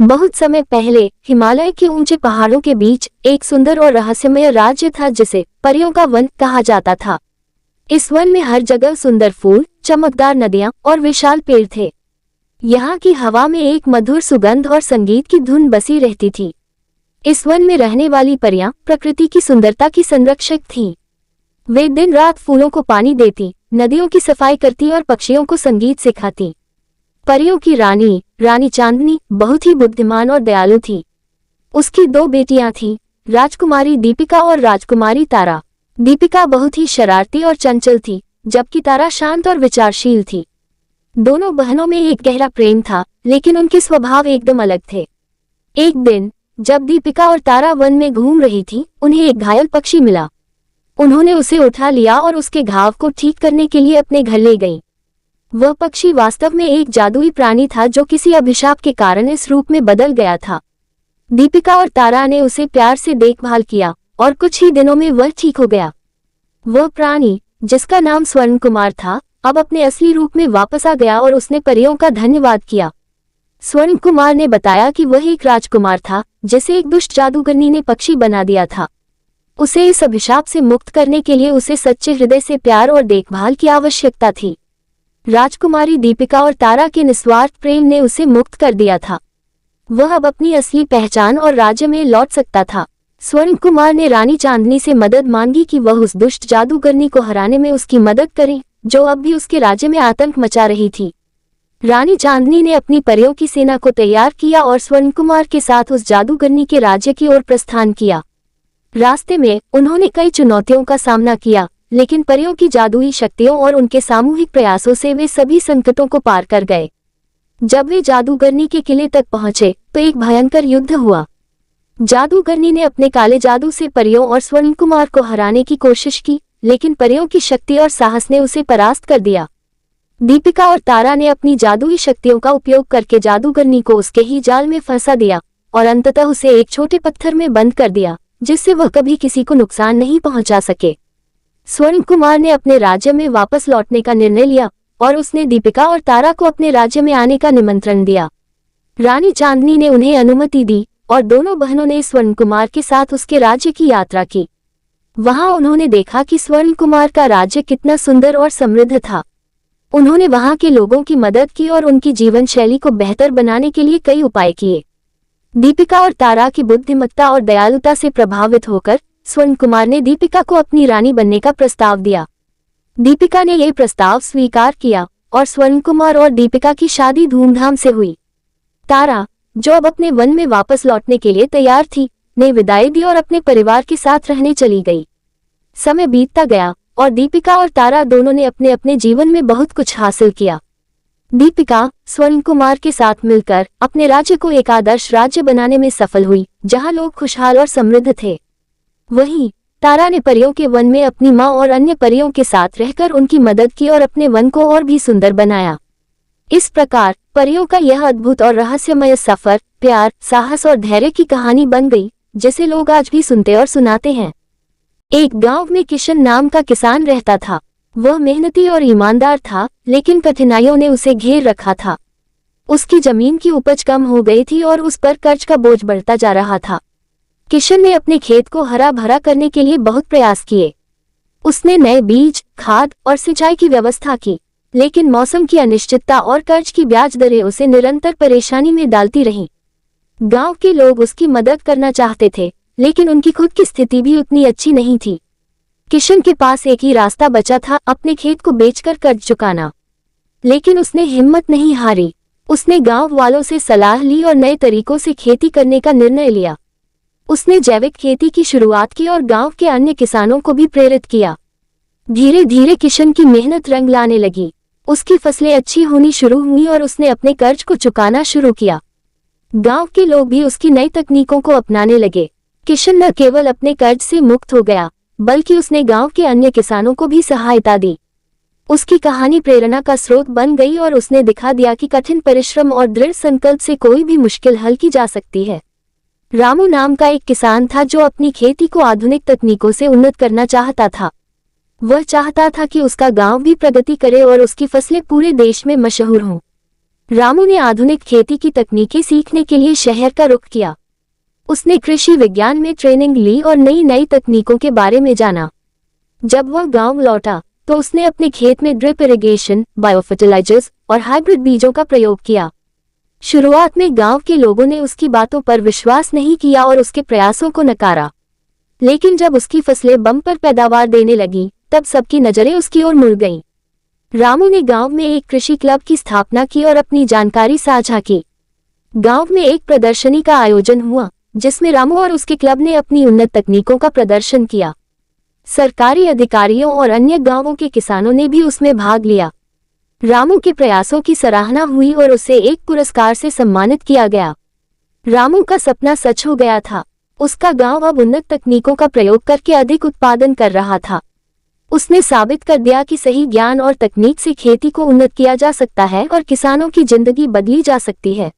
बहुत समय पहले हिमालय के ऊंचे पहाड़ों के बीच एक सुंदर और रहस्यमय राज्य था जिसे परियों का वन कहा जाता था। इस वन में हर जगह सुंदर फूल, चमकदार नदियां और विशाल पेड़ थे। यहाँ की हवा में एक मधुर सुगंध और संगीत की धुन बसी रहती थी। इस वन में रहने वाली परियां प्रकृति की सुंदरता की संरक्षक थीं। वे दिन रात फूलों को पानी देती, नदियों की सफाई करती और पक्षियों को संगीत सिखाती। परियों की रानी रानी चांदनी बहुत ही बुद्धिमान और दयालु थी। उसकी दो बेटियां थीं, राजकुमारी दीपिका और राजकुमारी तारा। दीपिका बहुत ही शरारती और चंचल थी, जबकि तारा शांत और विचारशील थी। दोनों बहनों में एक गहरा प्रेम था, लेकिन उनके स्वभाव एकदम अलग थे। एक दिन जब दीपिका और तारा वन में घूम रही थी, उन्हें एक घायल पक्षी मिला। उन्होंने उसे उठा लिया और उसके घाव को ठीक करने के लिए अपने घर ले गईं। वह पक्षी वास्तव में एक जादुई प्राणी था जो किसी अभिशाप के कारण इस रूप में बदल गया था। दीपिका और तारा ने उसे प्यार से देखभाल किया और कुछ ही दिनों में वह ठीक हो गया। वह प्राणी, जिसका नाम स्वर्ण कुमार था, अब अपने असली रूप में वापस आ गया और उसने परियों का धन्यवाद किया। स्वर्ण कुमार ने बताया कि वह एक राजकुमार था जिसे एक दुष्ट जादूगरनी ने पक्षी बना दिया था। उसे इस अभिशाप से मुक्त करने के लिए उसे सच्चे हृदय से प्यार और देखभाल की आवश्यकता थी। राजकुमारी दीपिका और तारा के निस्वार्थ प्रेम ने उसे मुक्त कर दिया था। वह अब अपनी असली पहचान और राज्य में लौट सकता था। स्वर्ण कुमार ने रानी चांदनी से मदद मांगी कि वह उस दुष्ट जादूगरनी को हराने में उसकी मदद करे, जो अब भी उसके राज्य में आतंक मचा रही थी। रानी चांदनी ने अपनी परियों की सेना को तैयार किया और स्वर्ण कुमार के साथ उस जादूगरनी के राज्य की ओर प्रस्थान किया। रास्ते में उन्होंने कई चुनौतियों का सामना किया, लेकिन परियों की जादुई शक्तियों और उनके सामूहिक प्रयासों से वे सभी संकटों को पार कर गए। जब वे जादूगरनी के किले तक पहुंचे तो एक भयंकर युद्ध हुआ। जादूगरनी ने अपने काले जादू से परियों और स्वर्ण कुमार को हराने की कोशिश की, लेकिन परियों की शक्ति और साहस ने उसे परास्त कर दिया। दीपिका और तारा ने अपनी जादुई शक्तियों का उपयोग करके जादूगरनी को उसके ही जाल में फंसा दिया और अंततः उसे एक छोटे पत्थर में बंद कर दिया, जिससे वह कभी किसी को नुकसान नहीं पहुंचा सके। स्वर्ण कुमार ने अपने राज्य में वापस लौटने का निर्णय लिया और उसने दीपिका और तारा को अपने राज्य में आने का निमंत्रण दिया। रानी चांदनी ने उन्हें अनुमति दी और दोनों बहनों ने स्वर्ण कुमार के साथ उसके राज्य की यात्रा की। वहां उन्होंने देखा कि स्वर्ण कुमार का राज्य कितना सुंदर और समृद्ध था। उन्होंने वहां के लोगों की मदद की और उनकी जीवन शैली को बेहतर बनाने के लिए कई उपाय किए। दीपिका और तारा की बुद्धिमत्ता और दयालुता से प्रभावित होकर स्वर्ण कुमार ने दीपिका को अपनी रानी बनने का प्रस्ताव दिया। दीपिका ने यह प्रस्ताव स्वीकार किया और स्वर्ण कुमार और दीपिका की शादी धूमधाम से हुई। तारा, जो अब अपने वन में वापस लौटने के लिए तैयार थी, ने विदाई दी और अपने परिवार के साथ रहने चली गई। समय बीतता गया और दीपिका और तारा दोनों ने अपने अपने जीवन में बहुत कुछ हासिल किया। दीपिका स्वर्ण कुमार के साथ मिलकर अपने राज्य को एक आदर्श राज्य बनाने में सफल हुई, जहां लोग खुशहाल और समृद्ध थे। वहीं तारा ने परियों के वन में अपनी मां और अन्य परियों के साथ रहकर उनकी मदद की और अपने वन को और भी सुंदर बनाया। इस प्रकार परियों का यह अद्भुत और रहस्यमय सफर प्यार, साहस और धैर्य की कहानी बन गई, जिसे लोग आज भी सुनते और सुनाते हैं। एक गांव में किशन नाम का किसान रहता था। वह मेहनती और ईमानदार था, लेकिन कठिनाइयों ने उसे घेर रखा था। उसकी जमीन की उपज कम हो गई थी और उस पर कर्ज का बोझ बढ़ता जा रहा था। किशन ने अपने खेत को हरा भरा करने के लिए बहुत प्रयास किए। उसने नए बीज, खाद और सिंचाई की व्यवस्था की, लेकिन मौसम की अनिश्चितता और कर्ज की ब्याज दरें उसे निरंतर परेशानी में डालती रहीं। गांव के लोग उसकी मदद करना चाहते थे, लेकिन उनकी खुद की स्थिति भी उतनी अच्छी नहीं थी। किशन के पास एक ही रास्ता बचा था, अपने खेत को बेचकर कर्ज चुकाना। लेकिन उसने हिम्मत नहीं हारी। उसने गांव वालों से सलाह ली और नए तरीकों से खेती करने का निर्णय लिया। उसने जैविक खेती की शुरुआत की और गांव के अन्य किसानों को भी प्रेरित किया। धीरे धीरे किशन की मेहनत रंग लाने लगी। उसकी फसलें अच्छी होनी शुरू हुई और उसने अपने कर्ज को चुकाना शुरू किया। गांव के लोग भी उसकी नई तकनीकों को अपनाने लगे। किशन न केवल अपने कर्ज से मुक्त हो गया, बल्कि उसने गांव के अन्य किसानों को भी सहायता दी। उसकी कहानी प्रेरणा का स्रोत बन गई और उसने दिखा दिया कि कठिन परिश्रम और दृढ़ संकल्प से कोई भी मुश्किल हल की जा सकती है। रामू नाम का एक किसान था जो अपनी खेती को आधुनिक तकनीकों से उन्नत करना चाहता था। वह चाहता था कि उसका गांव भी प्रगति करे और उसकी फसलें पूरे देश में मशहूर हों। रामू ने आधुनिक खेती की तकनीकें सीखने के लिए शहर का रुख किया। उसने कृषि विज्ञान में ट्रेनिंग ली और नई नई तकनीकों के बारे में जाना। जब वह गांव लौटा तो उसने अपने खेत में ड्रिप इरिगेशन, बायोफर्टिलाइजर्स और हाइब्रिड बीजों का प्रयोग किया। शुरुआत में गांव के लोगों ने उसकी बातों पर विश्वास नहीं किया और उसके प्रयासों को नकारा, लेकिन जब उसकी फसलें बम्पर पैदावार देने लगीं, तब सबकी नजरें उसकी ओर मुड़ गईं। रामू ने गांव में एक कृषि क्लब की स्थापना की और अपनी जानकारी साझा की। गांव में एक प्रदर्शनी का आयोजन हुआ, जिसमें रामू और उसके क्लब ने अपनी उन्नत तकनीकों का प्रदर्शन किया। सरकारी अधिकारियों और अन्य गांवों के किसानों ने भी उसमें भाग लिया। रामू के प्रयासों की सराहना हुई और उसे एक पुरस्कार से सम्मानित किया गया। रामू का सपना सच हो गया था। उसका गांव अब उन्नत तकनीकों का प्रयोग करके अधिक उत्पादन कर रहा था। उसने साबित कर दिया कि सही ज्ञान और तकनीक से खेती को उन्नत किया जा सकता है और किसानों की जिंदगी बदली जा सकती है।